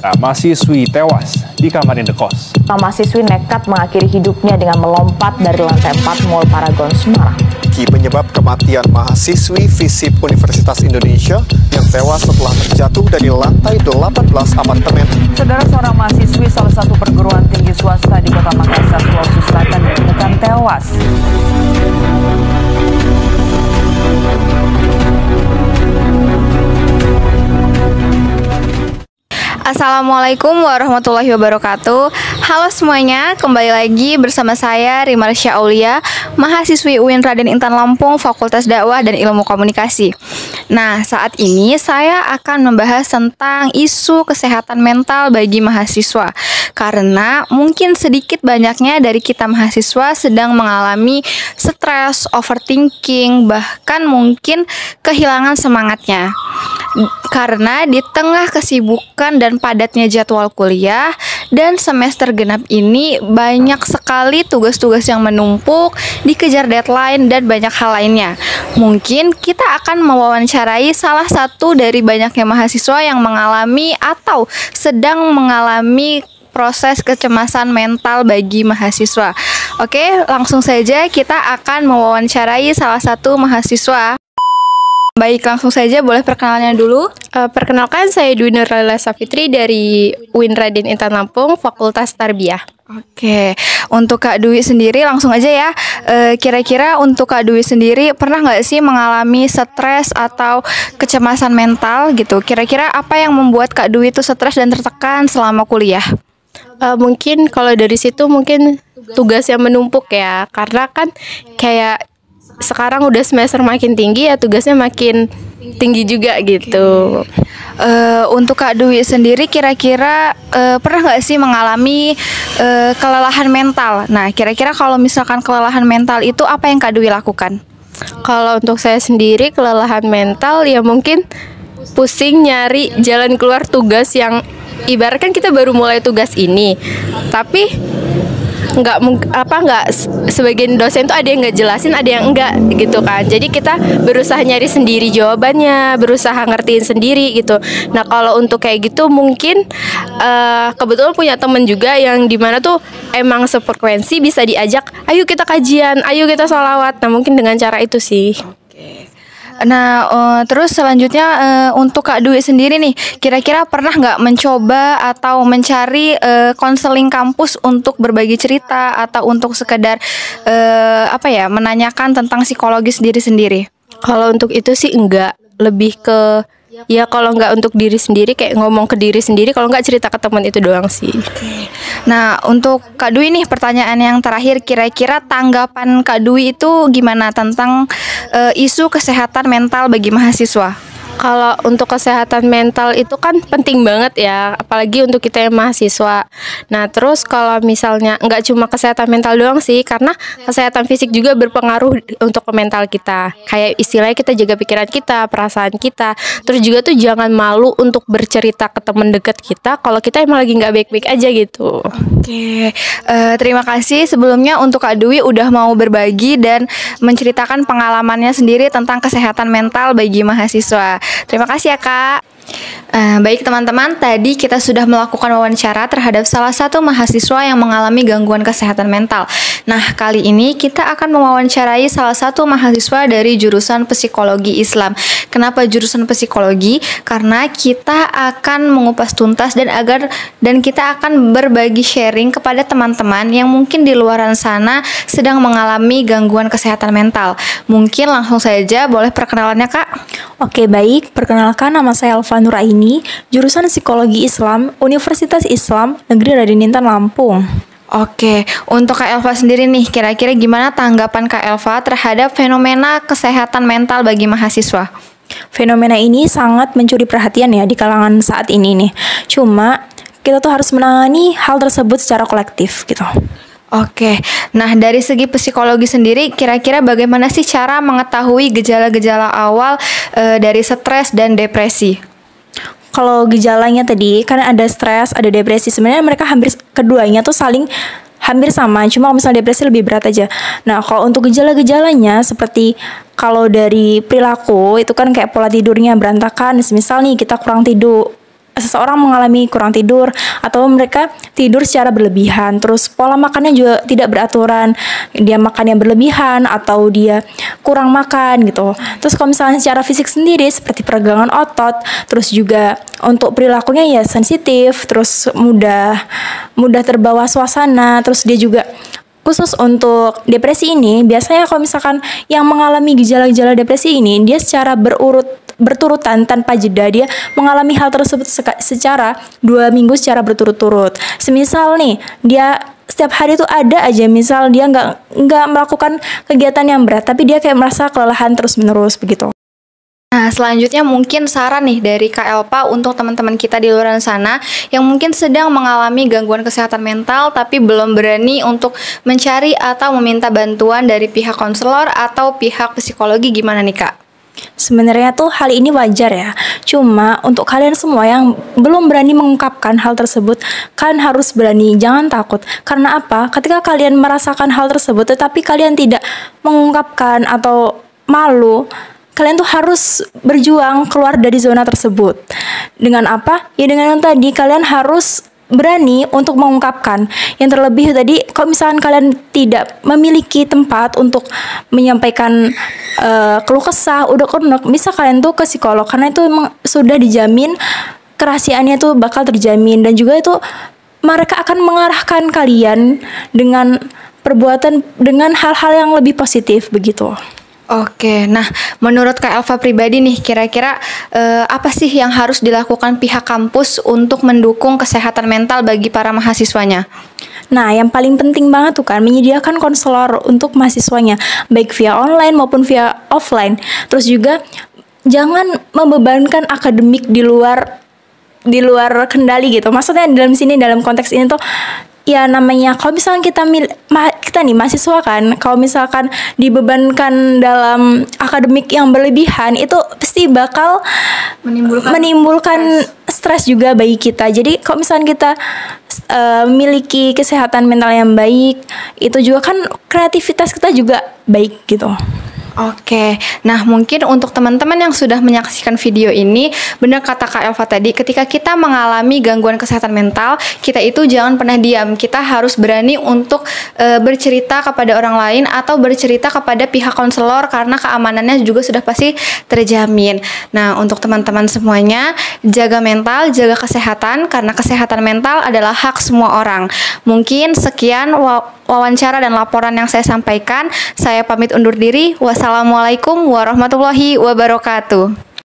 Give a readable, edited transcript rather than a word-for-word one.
Mahasiswi tewas di kamar indekos. Mahasiswi nekat mengakhiri hidupnya dengan melompat dari lantai 4 Mall Paragon Semarang. Penyebab kematian mahasiswi FISIP Universitas Indonesia yang tewas setelah terjatuh dari lantai 18 apartemen. Saudara, seorang mahasiswi salah satu perguruan tinggi swasta di Kota Makassar, Sulawesi Selatan ditemukan tewas. Assalamualaikum warahmatullahi wabarakatuh. Halo semuanya, kembali lagi bersama saya Rimarsya Aulia, mahasiswi UIN Raden Intan Lampung, Fakultas Dakwah dan Ilmu Komunikasi. Nah, saat ini saya akan membahas tentang isu kesehatan mental bagi mahasiswa. Karena mungkin sedikit banyaknya dari kita mahasiswa sedang mengalami stres, overthinking, bahkan mungkin kehilangan semangatnya. Karena di tengah kesibukan dan padatnya jadwal kuliah dan semester genap ini banyak sekali tugas-tugas yang menumpuk, dikejar deadline dan banyak hal lainnya. Mungkin kita akan mewawancarai salah satu dari banyaknya mahasiswa yang mengalami atau sedang mengalami proses kecemasan mental bagi mahasiswa. Oke, langsung saja kita akan mewawancarai salah satu mahasiswa. Baik, langsung saja boleh perkenalannya dulu. Perkenalkan, saya Dwi Nurlaila Safitri dari UIN Raden Intan Lampung, Fakultas Tarbiyah. Oke, untuk Kak Dwi sendiri langsung aja ya. Kira-kira untuk Kak Dwi sendiri pernah nggak sih mengalami stres atau kecemasan mental gitu? Kira-kira apa yang membuat Kak Dwi itu stres dan tertekan selama kuliah? Mungkin kalau dari situ mungkin tugas yang menumpuk ya, karena kan kayak sekarang udah semester makin tinggi ya, tugasnya makin tinggi juga gitu. Untuk Kak Dwi sendiri kira-kira pernah nggak sih mengalami kelelahan mental? Nah, kira-kira kalau misalkan kelelahan mental itu apa yang Kak Dwi lakukan? Kalau untuk saya sendiri kelelahan mental ya mungkin pusing nyari jalan keluar tugas yang ibaratkan kita baru mulai tugas ini, tapi nggak sebagian dosen tuh ada yang nggak jelasin, ada yang enggak gitu kan. Jadi kita berusaha nyari sendiri jawabannya, berusaha ngertiin sendiri gitu. Nah, kalau untuk kayak gitu mungkin kebetulan punya temen juga yang dimana tuh emang sefrekuensi, bisa diajak, ayo kita kajian, ayo kita sholawat. Nah, mungkin dengan cara itu sih. Nah, terus selanjutnya untuk Kak Dwi sendiri nih, kira-kira pernah nggak mencoba atau mencari konseling kampus untuk berbagi cerita atau untuk sekedar menanyakan tentang psikologis diri sendiri? Kalau untuk itu sih enggak, lebih ke ya kalau nggak untuk diri sendiri kayak ngomong ke diri sendiri, kalau nggak cerita ke teman itu doang sih. Nah, untuk Kak Dwi nih pertanyaan yang terakhir, kira-kira tanggapan Kak Dwi itu gimana tentang isu kesehatan mental bagi mahasiswa? Kalau untuk kesehatan mental itu kan penting banget ya, apalagi untuk kita yang mahasiswa. Nah, terus kalau misalnya nggak cuma kesehatan mental doang sih, karena kesehatan fisik juga berpengaruh untuk ke mental kita. Kayak istilahnya kita jaga pikiran kita, perasaan kita. Terus juga tuh jangan malu untuk bercerita ke teman dekat kita kalau kita emang lagi nggak baik-baik aja gitu. Oke, terima kasih sebelumnya untuk Kak Dwi udah mau berbagi dan menceritakan pengalamannya sendiri tentang kesehatan mental bagi mahasiswa. Terima kasih ya Kak. Baik teman-teman, tadi kita sudah melakukan wawancara terhadap salah satu mahasiswa yang mengalami gangguan kesehatan mental. Nah, kali ini kita akan mewawancarai salah satu mahasiswa dari jurusan psikologi Islam. Kenapa jurusan psikologi? Karena kita akan mengupas tuntas dan kita akan berbagi sharing kepada teman-teman yang mungkin di luaran sana sedang mengalami gangguan kesehatan mental. Mungkin langsung saja boleh perkenalannya Kak. Oke, baik. Perkenalkan, nama saya Alfa Nuraini, jurusan Psikologi Islam, Universitas Islam Negeri Raden Intan Lampung. Oke, untuk Kak Elva sendiri nih, kira-kira gimana tanggapan Kak Elva terhadap fenomena kesehatan mental bagi mahasiswa? Fenomena ini sangat mencuri perhatian ya di kalangan saat ini nih. Cuma kita tuh harus menangani hal tersebut secara kolektif gitu. Oke, nah dari segi psikologi sendiri, kira-kira bagaimana sih cara mengetahui gejala-gejala awal dari stres dan depresi? Kalau gejalanya tadi, kan ada stres, ada depresi. Sebenarnya mereka hampir keduanya tuh saling hampir sama, cuma misalnya depresi lebih berat aja. Nah, kalau untuk gejala-gejalanya seperti kalau dari perilaku itu kan kayak pola tidurnya berantakan. Misal nih kita kurang tidur, seseorang mengalami kurang tidur atau mereka tidur secara berlebihan, terus pola makannya juga tidak beraturan, dia makan yang berlebihan atau dia kurang makan gitu. Terus kalau misalnya secara fisik sendiri seperti peregangan otot, terus juga untuk perilakunya ya sensitif, terus mudah terbawa suasana, terus dia juga khusus untuk depresi ini, biasanya kalau misalkan yang mengalami gejala-gejala depresi ini, dia secara berturutan tanpa jeda, dia mengalami hal tersebut secara 2 minggu secara berturut-turut. Semisal nih, dia setiap hari itu ada aja, misal dia nggak melakukan kegiatan yang berat, tapi dia kayak merasa kelelahan terus-menerus begitu. Nah, selanjutnya mungkin saran nih dari Kak Elpa untuk teman-teman kita di luar sana yang mungkin sedang mengalami gangguan kesehatan mental tapi belum berani untuk mencari atau meminta bantuan dari pihak konselor atau pihak psikologi, gimana nih Kak? Sebenarnya tuh hal ini wajar ya. Cuma untuk kalian semua yang belum berani mengungkapkan hal tersebut, kalian harus berani, jangan takut. Karena apa? Ketika kalian merasakan hal tersebut tetapi kalian tidak mengungkapkan atau malu, kalian tuh harus berjuang keluar dari zona tersebut. Dengan apa? Ya dengan yang tadi, kalian harus berani untuk mengungkapkan. Yang terlebih tadi, kalau misalkan kalian tidak memiliki tempat untuk menyampaikan keluh kesah, unek-unek, bisa kalian tuh ke psikolog, karena itu memang sudah dijamin kerahasiaannya tuh bakal terjamin, dan juga itu mereka akan mengarahkan kalian dengan perbuatan, dengan hal-hal yang lebih positif begitu. Oke, nah menurut Kak Elva pribadi nih, kira-kira apa sih yang harus dilakukan pihak kampus untuk mendukung kesehatan mental bagi para mahasiswanya? Nah, yang paling penting banget tuh kan menyediakan konselor untuk mahasiswanya, baik via online maupun via offline. Terus juga jangan membebankan akademik di luar kendali gitu. Maksudnya dalam konteks ini tuh ya namanya kalau misalkan kita nih mahasiswa kan, kalau misalkan dibebankan dalam akademik yang berlebihan, itu pasti bakal menimbulkan stres juga bagi kita. Jadi kalau misalkan kita memiliki kesehatan mental yang baik, itu juga kan kreativitas kita juga baik gitu. Oke, nah mungkin untuk teman-teman yang sudah menyaksikan video ini, benar kata Kak Elva tadi, ketika kita mengalami gangguan kesehatan mental, kita itu jangan pernah diam, kita harus berani untuk bercerita kepada orang lain atau bercerita kepada pihak konselor, karena keamanannya juga sudah pasti terjamin. Nah, untuk teman-teman semuanya, jaga mental, jaga kesehatan, karena kesehatan mental adalah hak semua orang. Mungkin sekian wawancara dan laporan yang saya sampaikan. Saya pamit undur diri. Wassalamualaikum warahmatullahi wabarakatuh.